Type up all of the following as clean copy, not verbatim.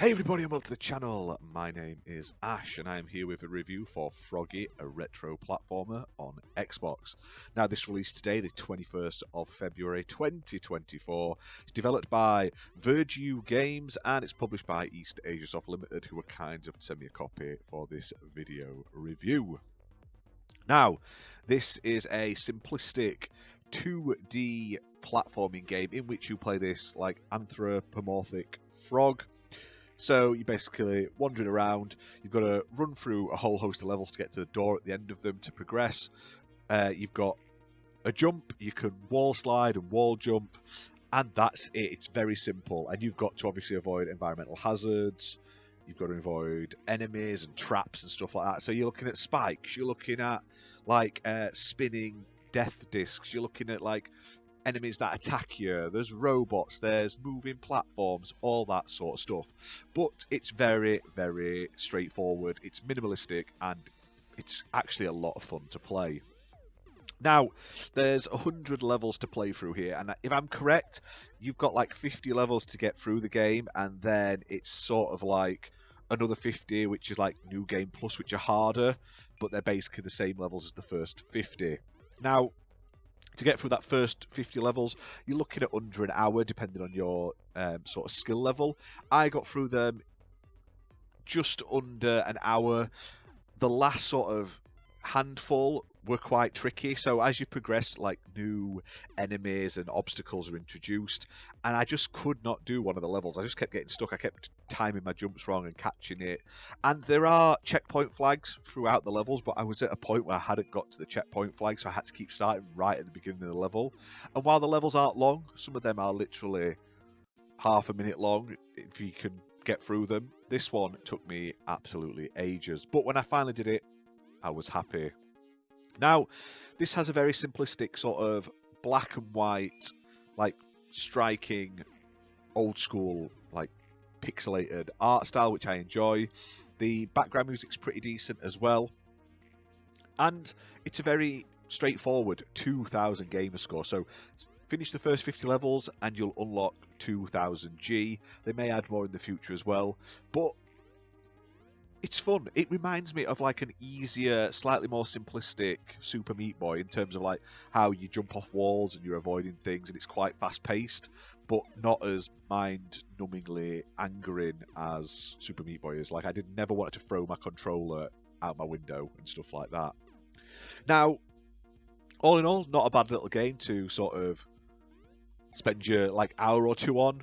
Hey everybody and welcome to the channel. My name is Ash and I am here with a review for Froggie, a retro platformer on Xbox. Now this released today, the 21st of February 2024. It's developed by Vergiu Games and it's published by Eastasiasoft Limited, who were kind enough to send me a copy for this video review. Now, this is a simplistic 2D platforming game in which you play this like anthropomorphic frog. So you're basically wandering around, you've got to run through a whole host of levels to get to the door at the end of them to progress. You've got a jump, you can wall slide and wall jump, and that's it. It's very simple, and you've got to obviously avoid environmental hazards, you've got to avoid enemies and traps and stuff like that. So you're looking at spikes, you're looking at like spinning death discs, you're looking at like enemies that attack you, there's robots, there's moving platforms, all that sort of stuff. But it's very, very straightforward, it's minimalistic, and it's actually a lot of fun to play. Now, there's 100 levels to play through here, and if I'm correct, you've got like 50 levels to get through the game, and then it's sort of like another 50, which is like New Game Plus, which are harder, but they're basically the same levels as the first 50. Now, to get through that first 50 levels, you're looking at under an hour, depending on your sort of skill level. I got through them just under an hour. The last sort of handful were quite tricky, so as you progress, like new enemies and obstacles are introduced, and I just could not do one of the levels. I just kept getting stuck. I kept timing my jumps wrong and catching it, and there are checkpoint flags throughout the levels, but I was at a point where I hadn't got to the checkpoint flag, so I had to keep starting right at the beginning of the level. And while the levels aren't long, some of them are literally half a minute long if you can get through them. This one took me absolutely ages, but when I finally did it, I was happy. Now, this has a very simplistic sort of black and white, like striking, old school, like pixelated art style, which I enjoy. The background music's pretty decent as well. And it's a very straightforward 2000 gamer score. So finish the first 50 levels and you'll unlock 2000 G. They may add more in the future as well, but it's fun. It reminds me of like an easier, slightly more simplistic Super Meat Boy in terms of like how you jump off walls and you're avoiding things, and it's quite fast paced, but not as mind-numbingly angering as Super Meat Boy is. Like I never wanted to throw my controller out my window and stuff like that. Now, all in all, not a bad little game to sort of spend your like hour or two on.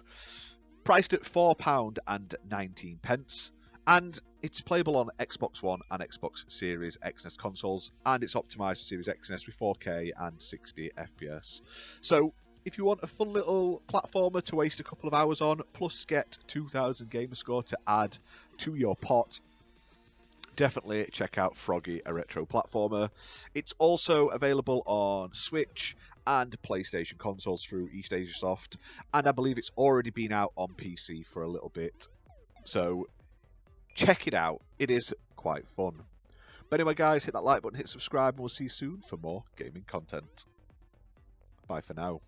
Priced at £4.19. And it's playable on Xbox One and Xbox Series XS consoles, and it's optimised for Series XS with 4K and 60 FPS. So, if you want a fun little platformer to waste a couple of hours on, plus get 2000 gamer score to add to your pot, definitely check out Froggie, a retro platformer. It's also available on Switch and PlayStation consoles through Eastasiasoft, and I believe it's already been out on PC for a little bit. So, check it out, it is quite fun. But anyway guys, hit that like button, hit subscribe, and we'll see you soon for more gaming content. Bye for now.